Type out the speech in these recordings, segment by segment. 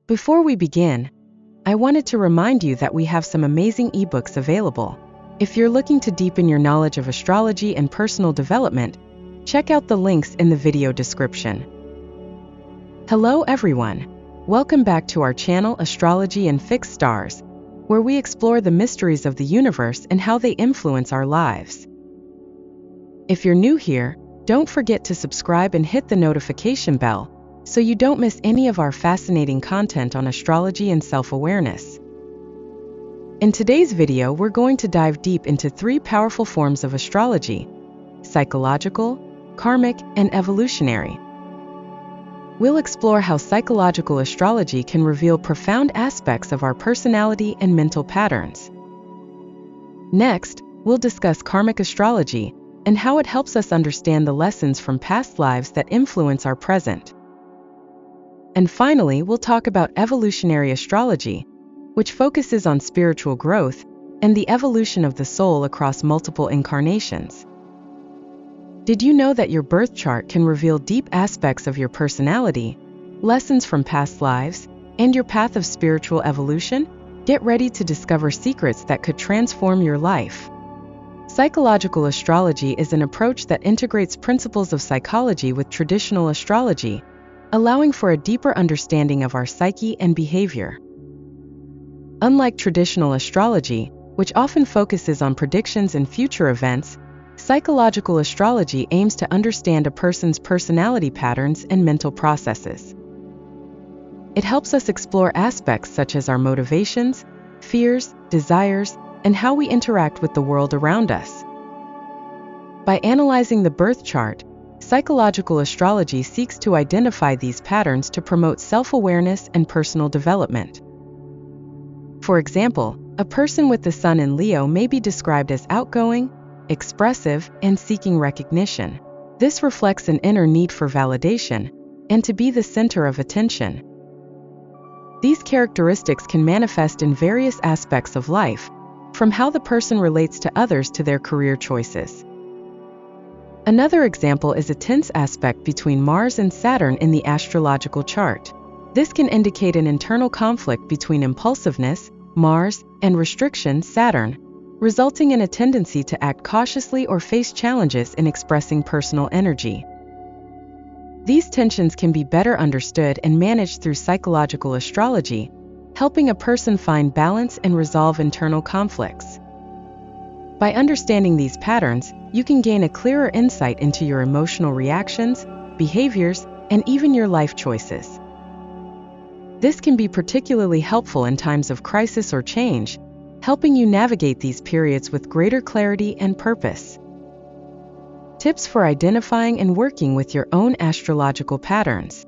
Before we begin, I wanted to remind you that we have some amazing ebooks available. If you're looking to deepen your knowledge of astrology and personal development, check out the links in the video description. Hello everyone. Welcome back to our channel Astrology and Fixed Stars, where we explore the mysteries of the universe and how they influence our lives. If you're new here, don't forget to subscribe and hit the notification bell so you don't miss any of our fascinating content on astrology and self-awareness. In today's video, we're going to dive deep into three powerful forms of astrology: psychological, karmic, and evolutionary. We'll explore how psychological astrology can reveal profound aspects of our personality and mental patterns. Next, we'll discuss karmic astrology and how it helps us understand the lessons from past lives that influence our present. And finally, we'll talk about evolutionary astrology, which focuses on spiritual growth and the evolution of the soul across multiple incarnations. Did you know that your birth chart can reveal deep aspects of your personality, lessons from past lives, and your path of spiritual evolution? Get ready to discover secrets that could transform your life. Psychological astrology is an approach that integrates principles of psychology with traditional astrology, allowing for a deeper understanding of our psyche and behavior. Unlike traditional astrology, which often focuses on predictions and future events, psychological astrology aims to understand a person's personality patterns and mental processes. It helps us explore aspects such as our motivations, fears, desires, and how we interact with the world around us. By analyzing the birth chart, psychological astrology seeks to identify these patterns to promote self-awareness and personal development. For example, a person with the sun in Leo may be described as outgoing, expressive, and seeking recognition. This reflects an inner need for validation and to be the center of attention. These characteristics can manifest in various aspects of life, from how the person relates to others to their career choices. Another example is a tense aspect between Mars and Saturn in the astrological chart. This can indicate an internal conflict between impulsiveness, Mars, and restriction, Saturn, resulting in a tendency to act cautiously or face challenges in expressing personal energy. These tensions can be better understood and managed through psychological astrology, helping a person find balance and resolve internal conflicts. By understanding these patterns, you can gain a clearer insight into your emotional reactions, behaviors, and even your life choices. This can be particularly helpful in times of crisis or change, helping you navigate these periods with greater clarity and purpose. Tips for identifying and working with your own astrological patterns.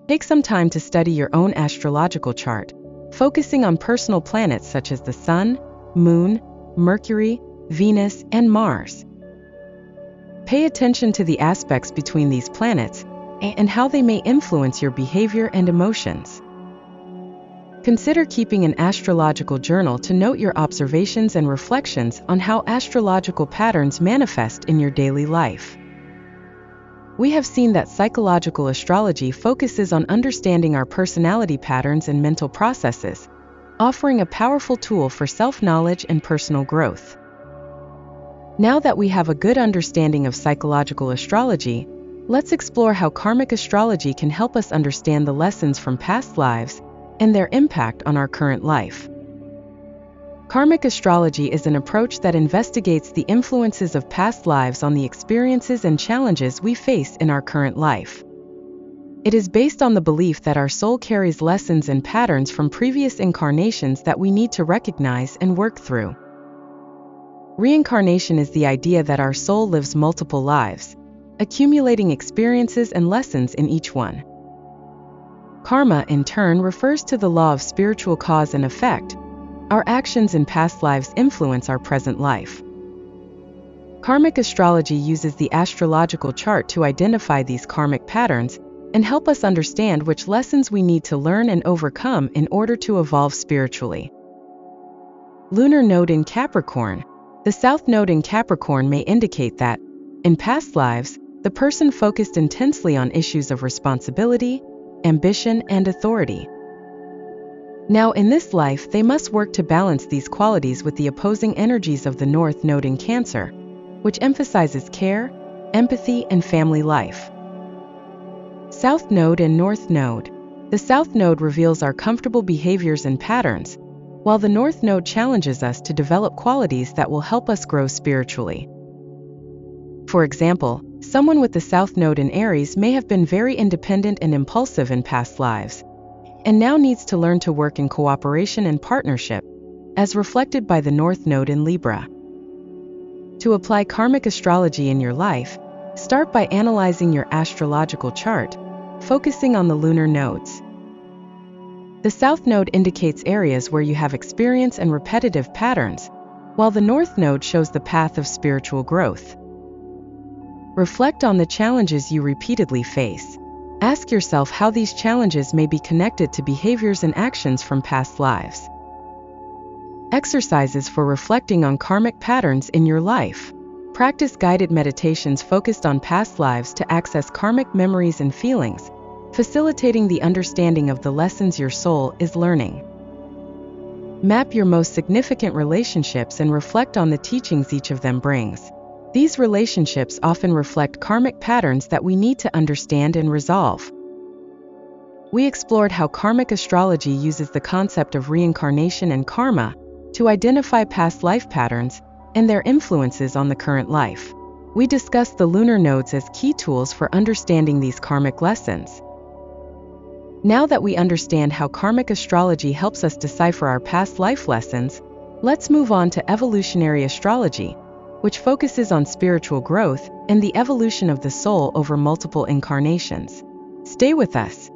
Take some time to study your own astrological chart, focusing on personal planets such as the Sun, Moon, Mercury, Venus, and Mars. Pay attention to the aspects between these planets and how they may influence your behavior and emotions. Consider keeping an astrological journal to note your observations and reflections on how astrological patterns manifest in your daily life. We have seen that psychological astrology focuses on understanding our personality patterns and mental processes, offering a powerful tool for self-knowledge and personal growth. Now that we have a good understanding of psychological astrology, let's explore how karmic astrology can help us understand the lessons from past lives and their impact on our current life. Karmic astrology is an approach that investigates the influences of past lives on the experiences and challenges we face in our current life. It is based on the belief that our soul carries lessons and patterns from previous incarnations that we need to recognize and work through. Reincarnation is the idea that our soul lives multiple lives, accumulating experiences and lessons in each one. Karma, in turn, refers to the law of spiritual cause and effect. Our actions in past lives influence our present life. Karmic astrology uses the astrological chart to identify these karmic patterns and help us understand which lessons we need to learn and overcome in order to evolve spiritually. Lunar node in Capricorn. The South Node in Capricorn may indicate that, in past lives, the person focused intensely on issues of responsibility, ambition, and authority. Now, in this life, they must work to balance these qualities with the opposing energies of the North Node in Cancer, which emphasizes care, empathy, and family life. South Node and North Node. The South Node reveals our comfortable behaviors and patterns, while the North Node challenges us to develop qualities that will help us grow spiritually. For example, someone with the South Node in Aries may have been very independent and impulsive in past lives, and now needs to learn to work in cooperation and partnership, as reflected by the North Node in Libra. To apply karmic astrology in your life, start by analyzing your astrological chart, focusing on the lunar nodes. The South Node indicates areas where you have experience and repetitive patterns, while the North Node shows the path of spiritual growth. Reflect on the challenges you repeatedly face. Ask yourself how these challenges may be connected to behaviors and actions from past lives. Exercises for reflecting on karmic patterns in your life. Practice guided meditations focused on past lives to access karmic memories and feelings, facilitating the understanding of the lessons your soul is learning. Map your most significant relationships and reflect on the teachings each of them brings. These relationships often reflect karmic patterns that we need to understand and resolve. We explored how karmic astrology uses the concept of reincarnation and karma to identify past life patterns and their influences on the current life. We discussed the lunar nodes as key tools for understanding these karmic lessons. Now that we understand how karmic astrology helps us decipher our past life lessons, let's move on to evolutionary astrology, which focuses on spiritual growth and the evolution of the soul over multiple incarnations. Stay with us.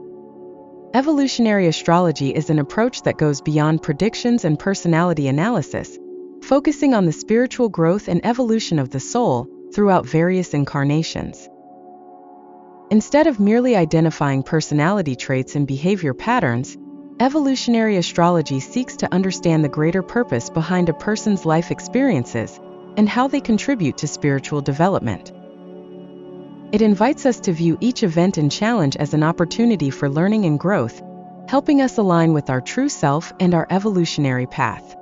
Evolutionary astrology is an approach that goes beyond predictions and personality analysis, focusing on the spiritual growth and evolution of the soul throughout various incarnations. Instead of merely identifying personality traits and behavior patterns, evolutionary astrology seeks to understand the greater purpose behind a person's life experiences and how they contribute to spiritual development. It invites us to view each event and challenge as an opportunity for learning and growth, helping us align with our true self and our evolutionary path.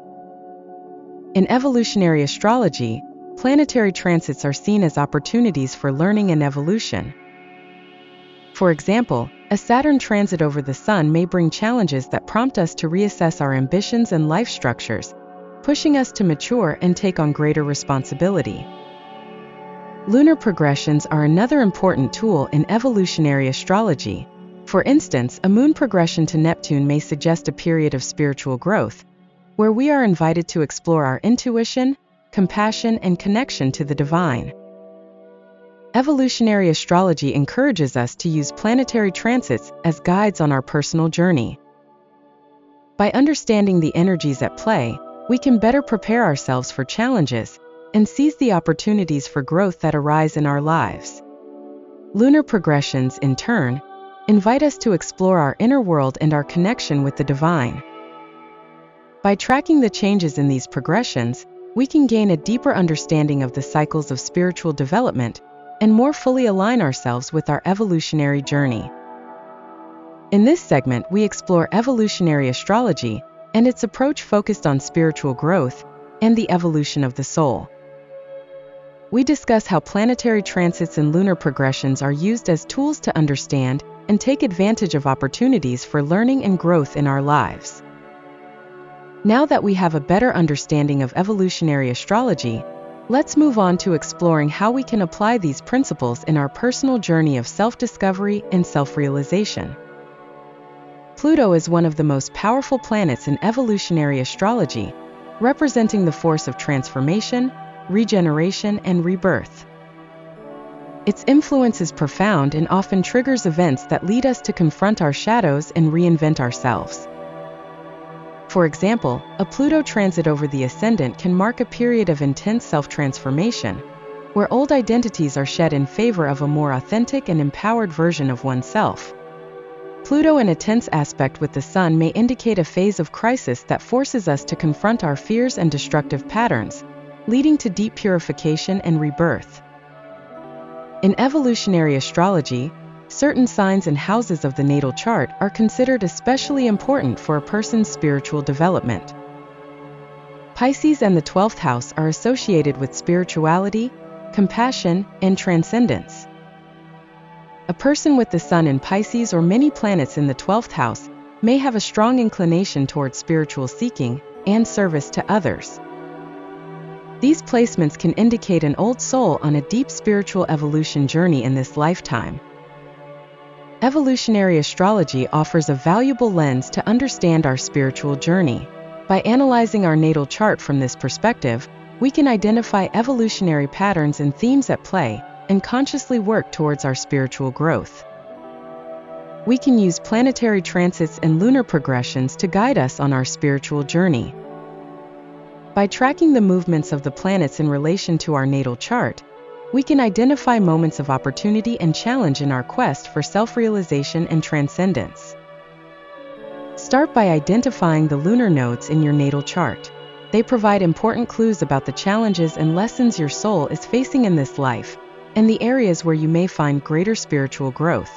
In evolutionary astrology, planetary transits are seen as opportunities for learning and evolution. For example, a Saturn transit over the Sun may bring challenges that prompt us to reassess our ambitions and life structures, pushing us to mature and take on greater responsibility. Lunar progressions are another important tool in evolutionary astrology. For instance, a moon progression to Neptune may suggest a period of spiritual growth, where we are invited to explore our intuition, compassion, and connection to the divine. Evolutionary astrology encourages us to use planetary transits as guides on our personal journey. By understanding the energies at play, we can better prepare ourselves for challenges and seize the opportunities for growth that arise in our lives. Lunar progressions, in turn, invite us to explore our inner world and our connection with the divine. By tracking the changes in these progressions, we can gain a deeper understanding of the cycles of spiritual development and more fully align ourselves with our evolutionary journey. In this segment, we explore evolutionary astrology and its approach focused on spiritual growth and the evolution of the soul. We discuss how planetary transits and lunar progressions are used as tools to understand and take advantage of opportunities for learning and growth in our lives. Now that we have a better understanding of evolutionary astrology, let's move on to exploring how we can apply these principles in our personal journey of self-discovery and self-realization. Pluto is one of the most powerful planets in evolutionary astrology, representing the force of transformation, regeneration, and rebirth. Its influence is profound and often triggers events that lead us to confront our shadows and reinvent ourselves. For example, a Pluto transit over the ascendant can mark a period of intense self-transformation, where old identities are shed in favor of a more authentic and empowered version of oneself. Pluto in a tense aspect with the Sun may indicate a phase of crisis that forces us to confront our fears and destructive patterns, leading to deep purification and rebirth. In evolutionary astrology, certain signs and houses of the natal chart are considered especially important for a person's spiritual development. Pisces and the 12th house are associated with spirituality, compassion, and transcendence. A person with the Sun in Pisces or many planets in the 12th house may have a strong inclination towards spiritual seeking and service to others. These placements can indicate an old soul on a deep spiritual evolution journey in this lifetime. Evolutionary astrology offers a valuable lens to understand our spiritual journey. By analyzing our natal chart from this perspective, we can identify evolutionary patterns and themes at play and consciously work towards our spiritual growth. We can use planetary transits and lunar progressions to guide us on our spiritual journey. By tracking the movements of the planets in relation to our natal chart, we can identify moments of opportunity and challenge in our quest for self-realization and transcendence. Start by identifying the lunar nodes in your natal chart. They provide important clues about the challenges and lessons your soul is facing in this life, and the areas where you may find greater spiritual growth.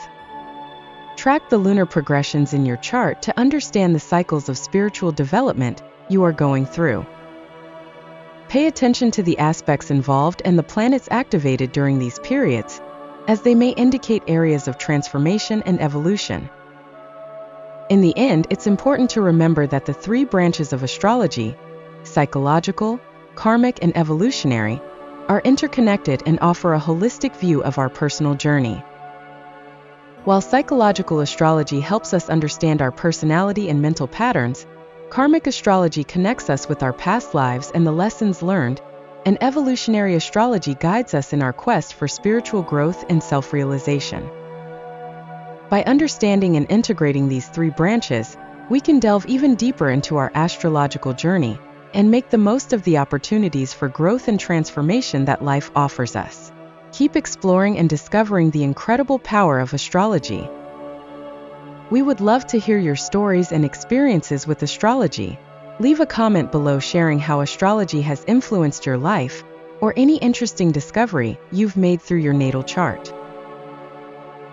Track the lunar progressions in your chart to understand the cycles of spiritual development you are going through. Pay attention to the aspects involved and the planets activated during these periods, as they may indicate areas of transformation and evolution. In the end, it's important to remember that the three branches of astrology, psychological, karmic, and evolutionary, are interconnected and offer a holistic view of our personal journey. While psychological astrology helps us understand our personality and mental patterns, karmic astrology connects us with our past lives and the lessons learned, and evolutionary astrology guides us in our quest for spiritual growth and self-realization. By understanding and integrating these three branches, we can delve even deeper into our astrological journey and make the most of the opportunities for growth and transformation that life offers us. Keep exploring and discovering the incredible power of astrology. We would love to hear your stories and experiences with astrology. Leave a comment below sharing how astrology has influenced your life or any interesting discovery you've made through your natal chart.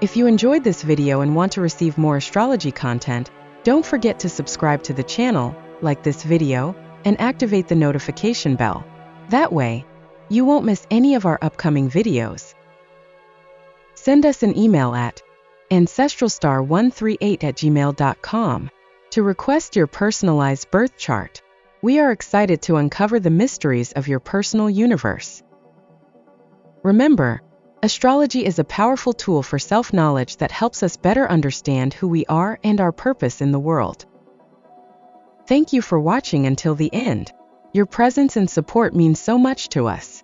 If you enjoyed this video and want to receive more astrology content, don't forget to subscribe to the channel, like this video, and activate the notification bell. That way, you won't miss any of our upcoming videos. Send us an email at ancestralstar138@gmail.com to request your personalized birth chart. We are excited to uncover the mysteries of your personal universe. Remember, astrology is a powerful tool for self-knowledge that helps us better understand who we are and our purpose in the world. Thank you for watching until the end. Your presence and support mean so much to us.